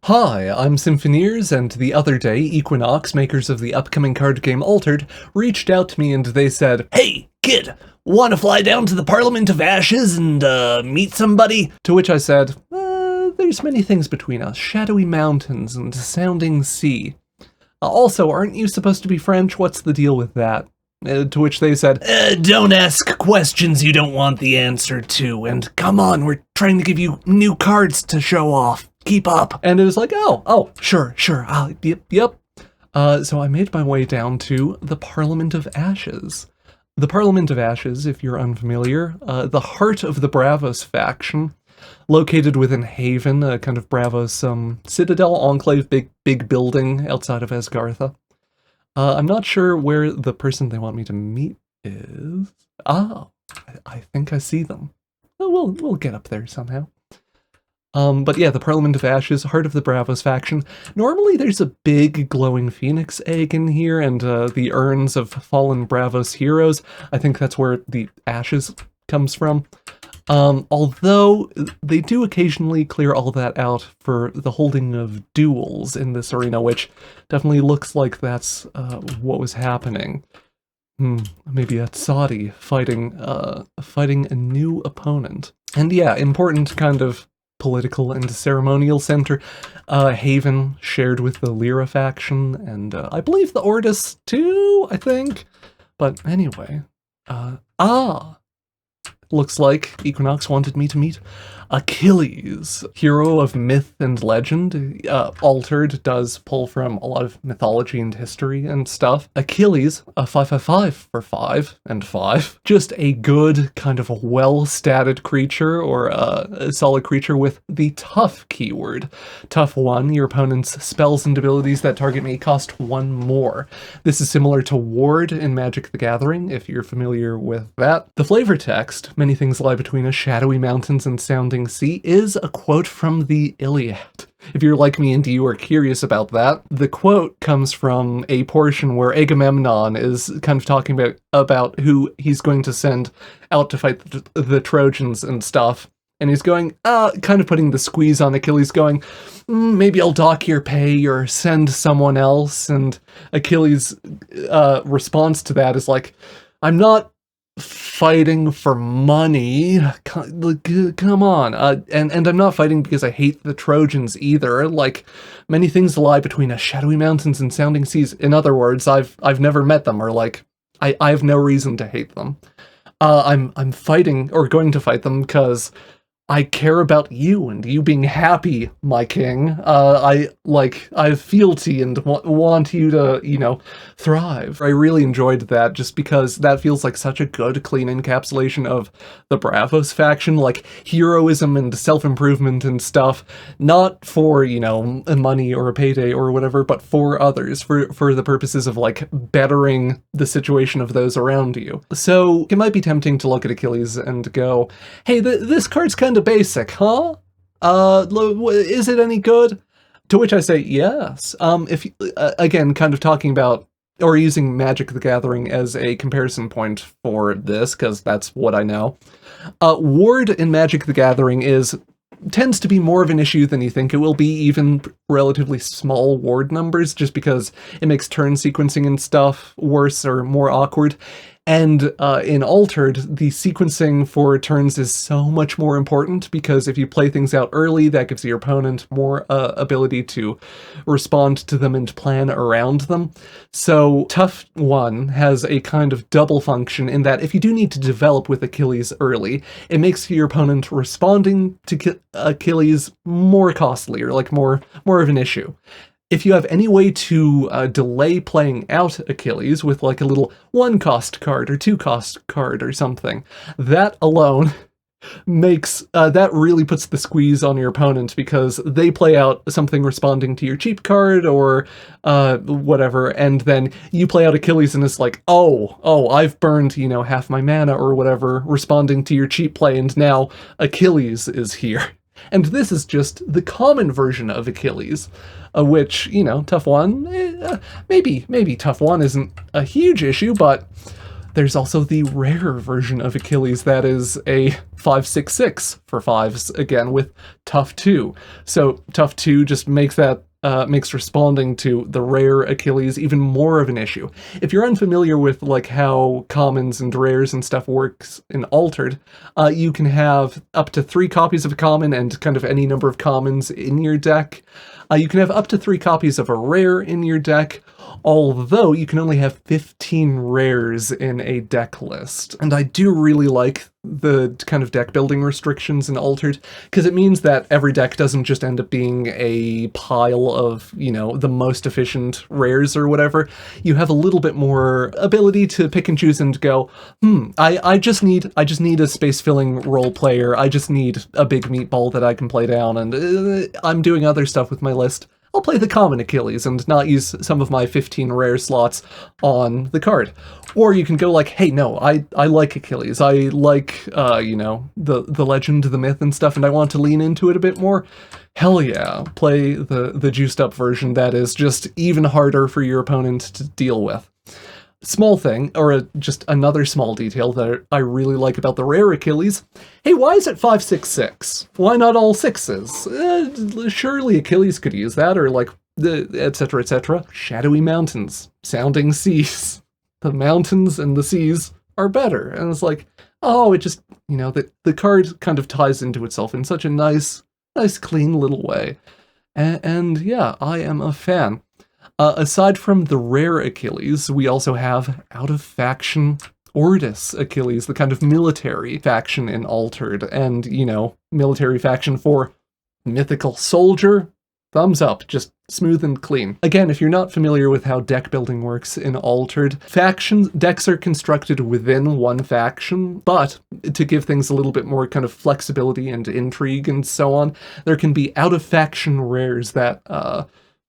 Hi, I'm Symphoneers, and the other day, Equinox, makers of the upcoming card game Altered, reached out to me and they said, "Hey, kid, wanna fly down to the Parliament of Ashes and, meet somebody?" To which I said, there's many things between us, shadowy mountains and sounding sea. Also, aren't you supposed to be French? What's the deal with that? To which they said, "Don't ask questions you don't want the answer to, and come on, we're trying to give you new cards to show off. Keep up." And it was like, sure, yep. So I made my way down to the Parliament of Ashes. The Parliament of Ashes, if you're unfamiliar, the heart of the Bravos faction, located within Haven, a kind of Bravos citadel enclave, big building outside of Asgartha. I'm not sure where the person they want me to meet is. I think I see them. We'll get up there somehow. But yeah, the Parliament of Ashes, heart of the Bravos faction. Normally there's a big glowing phoenix egg in here, and the urns of fallen Bravos heroes. I think that's where the ashes comes from. Although they do occasionally clear all that out for the holding of duels in this arena, which definitely looks like that's what was happening. Maybe a Saudi fighting a new opponent. And yeah, important kind of political and ceremonial center. Haven shared with the Lyra faction, and I believe the Ordos too, I think. But anyway, looks like Equinox wanted me to meet Achilles, hero of myth and legend. Altered does pull from a lot of mythology and history and stuff. Achilles, a 5/5 for 5 and 5. Just a good, kind of a well-statted creature, or a solid creature with the tough keyword. Tough 1, your opponent's spells and abilities that target me cost 1 more. This is similar to Ward in Magic the Gathering, if you're familiar with that. The flavor text, "Many things lie between us, shadowy mountains and sounding sea," is a quote from the Iliad. If you're like me and you are curious about that, the quote comes from a portion where Agamemnon is kind of talking about who he's going to send out to fight the Trojans and stuff. And he's going, kind of putting the squeeze on Achilles, going, maybe I'll dock your pay or send someone else. And Achilles' response to that is like, "I'm not fighting for money, come on, and I'm not fighting because I hate the Trojans either. Like, many things lie between us, shadowy mountains and sounding seas." In other words, I've never met them, or like, I have no reason to hate them. I'm fighting, or going to fight them, because I care about you and you being happy, my king. I have fealty and want you to, thrive. I really enjoyed that, just because that feels like such a good, clean encapsulation of the Bravos faction, like heroism and self-improvement and stuff, not for, money or a payday or whatever, but for others, for the purposes of, like, bettering the situation of those around you. So it might be tempting to look at Achilles and go, hey, this card's kind of basic, huh? Is it any good? To which I say yes. If again, kind of talking about, or using Magic the Gathering as a comparison point for this, because that's what I know. Ward in Magic the Gathering tends to be more of an issue than you think it will be, even relatively small ward numbers, just because it makes turn sequencing and stuff worse or more awkward. And in Altered, the sequencing for turns is so much more important, because if you play things out early, that gives your opponent more ability to respond to them and plan around them. So Tough 1 has a kind of double function in that if you do need to develop with Achilles early, it makes your opponent responding to Achilles more costly, or like more of an issue. If you have any way to delay playing out Achilles with like a little 1-cost card or 2-cost card or something, that alone makes, that really puts the squeeze on your opponent, because they play out something responding to your cheap card or whatever, and then you play out Achilles and it's like, oh, I've burned, half my mana or whatever, responding to your cheap play, and now Achilles is here. And this is just the common version of Achilles, which, Tough 1, maybe Tough 1 isn't a huge issue, but There's also the rare version of Achilles that is a 5/6/6 for 5s, again, with tough 2. So tough 2 just makes that makes responding to the rare Achilles even more of an issue. If you're unfamiliar with like how commons and rares and stuff works in Altered, you can have up to 3 copies of a common and kind of any number of commons in your deck. You can have up to 3 copies of a rare in your deck, although you can only have 15 rares in a deck list. And I do really like the kind of deck building restrictions in Altered, because it means that every deck doesn't just end up being a pile of, you know, the most efficient rares or whatever. You have a little bit more ability to pick and choose and go, I just need a space-filling role player, I just need a big meatball that I can play down, and I'm doing other stuff with my list. I'll play the common Achilles and not use some of my 15 rare slots on the card. Or you can go like, hey, no, I like Achilles. I like, you know, the legend, the myth and stuff, and I want to lean into it a bit more. Hell yeah, play the juiced up version that is just even harder for your opponent to deal with. Small thing, or just another small detail that I really like about the rare Achilles. Hey, why is it 5/6/6? Why not all 6s? Surely Achilles could use that, or like, etc, etc. Shadowy mountains, sounding seas. The mountains and the seas are better. And it's like, oh, it just, you know, the card kind of ties into itself in such a nice, clean little way. And yeah, I am a fan. Aside from the rare Achilles, we also have out-of-faction Ortis Achilles, the kind of military faction in Altered, and, you know, military faction for mythical soldier, thumbs up, just smooth and clean. Again, if you're not familiar with how deck building works in Altered, decks are constructed within one faction, but to give things a little bit more kind of flexibility and intrigue and so on, there can be out-of-faction rares that,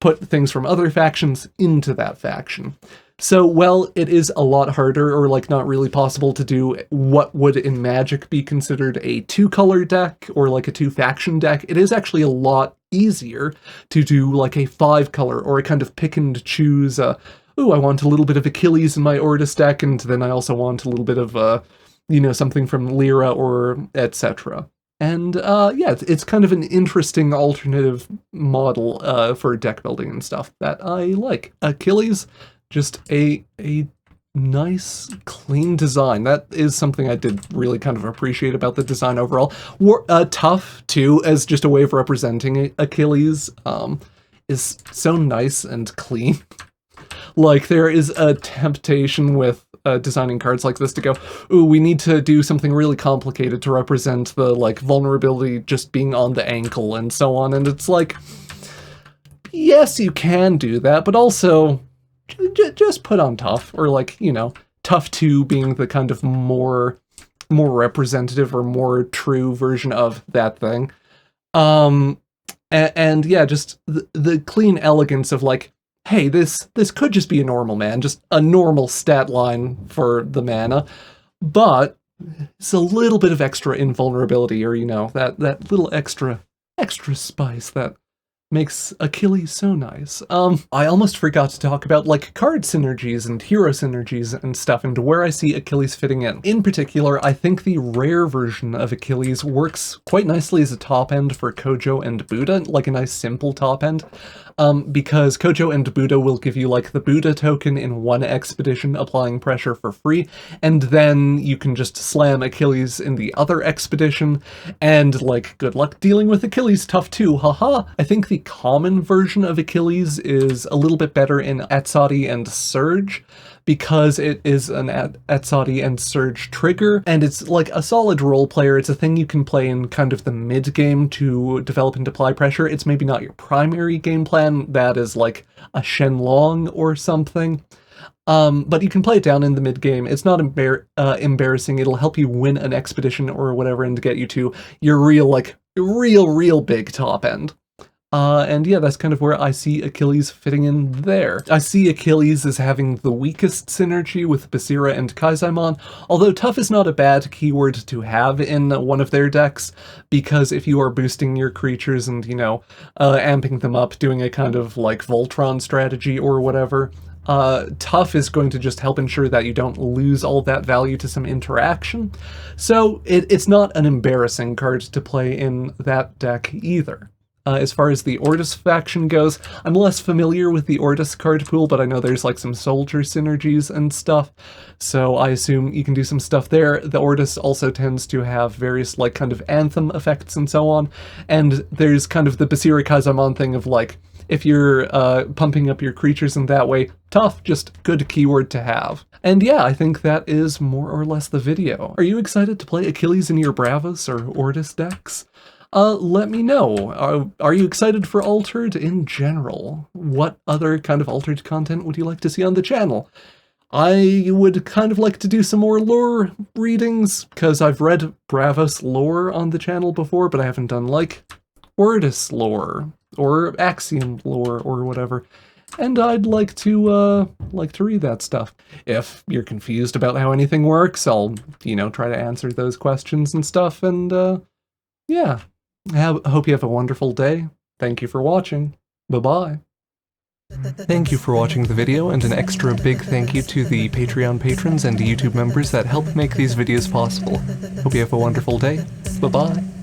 put things from other factions into that faction. So, well, it is a lot harder, or like not really possible to do what would in Magic be considered a 2-color deck, or like a 2-faction deck. It is actually a lot easier to do like a 5-color, or a kind of pick and choose, ooh, I want a little bit of Achilles in my Ortis deck, and then I also want a little bit of, you know, something from Lyra, or etc. And yeah, it's kind of an interesting alternative model for deck building and stuff that I like. Achilles, just a nice, clean design. That is something I did really kind of appreciate about the design overall. Tough, too, as just a way of representing Achilles, is so nice and clean. Like, there is a temptation with designing cards like this to go, ooh, we need to do something really complicated to represent the, like, vulnerability just being on the ankle and so on, and it's like, yes, you can do that, but also, just put on tough, or like, you know, tough 2 being the kind of more representative or more true version of that thing. And yeah, just the clean elegance of like, hey, this could just be a normal man, just a normal stat line for the mana, but it's a little bit of extra invulnerability, or, you know, that little extra spice that makes Achilles so nice. I almost forgot to talk about, like, card synergies and hero synergies and stuff, and where I see Achilles fitting in. In particular, I think the rare version of Achilles works quite nicely as a top end for Kojo and Buddha, like a nice simple top end. Because Kojo and Buddha will give you, like, the Buddha token in one expedition, applying pressure for free, and then you can just slam Achilles in the other expedition, and, like, good luck dealing with Achilles, tough too, haha. I think the common version of Achilles is a little bit better in Atsati and Surge, because it is an Atsati and Surge trigger, and it's like a solid role player. It's a thing you can play in kind of the mid-game to develop and apply pressure. It's maybe not your primary game plan, that is like a Shenlong or something. But you can play it down in the mid-game. It's not embarrassing. It'll help you win an expedition or whatever and get you to your real big top end. And yeah, that's kind of where I see Achilles fitting in there. I see Achilles as having the weakest synergy with Basira and Kaizaimon, although tough is not a bad keyword to have in one of their decks, because if you are boosting your creatures and, you know, amping them up, doing a kind of like Voltron strategy or whatever, Tough is going to just help ensure that you don't lose all that value to some interaction. So it's not an embarrassing card to play in that deck either. As far as the Ortis faction goes, I'm less familiar with the Ortis card pool, but I know there's like some soldier synergies and stuff, so I assume you can do some stuff there. The Ortis also tends to have various like kind of anthem effects and so on, and there's kind of the Basira Kazamon thing of like, if you're pumping up your creatures in that way, tough, just good keyword to have. And yeah, I think that is more or less the video. Are you excited to play Achilles in your Bravos or Ortis decks? Let me know. Are you excited for Altered in general? What other kind of Altered content would you like to see on the channel? I would kind of like to do some more lore readings, because I've read Bravos lore on the channel before, but I haven't done, like, Ortis lore, or Axiom lore, or whatever. And I'd like to read that stuff. If you're confused about how anything works, I'll, try to answer those questions and stuff, and, yeah. I hope you have a wonderful day. Thank you for watching. Bye-bye. Thank you for watching the video, and an extra big thank you to the Patreon patrons and YouTube members that help make these videos possible. Hope you have a wonderful day. Bye-bye.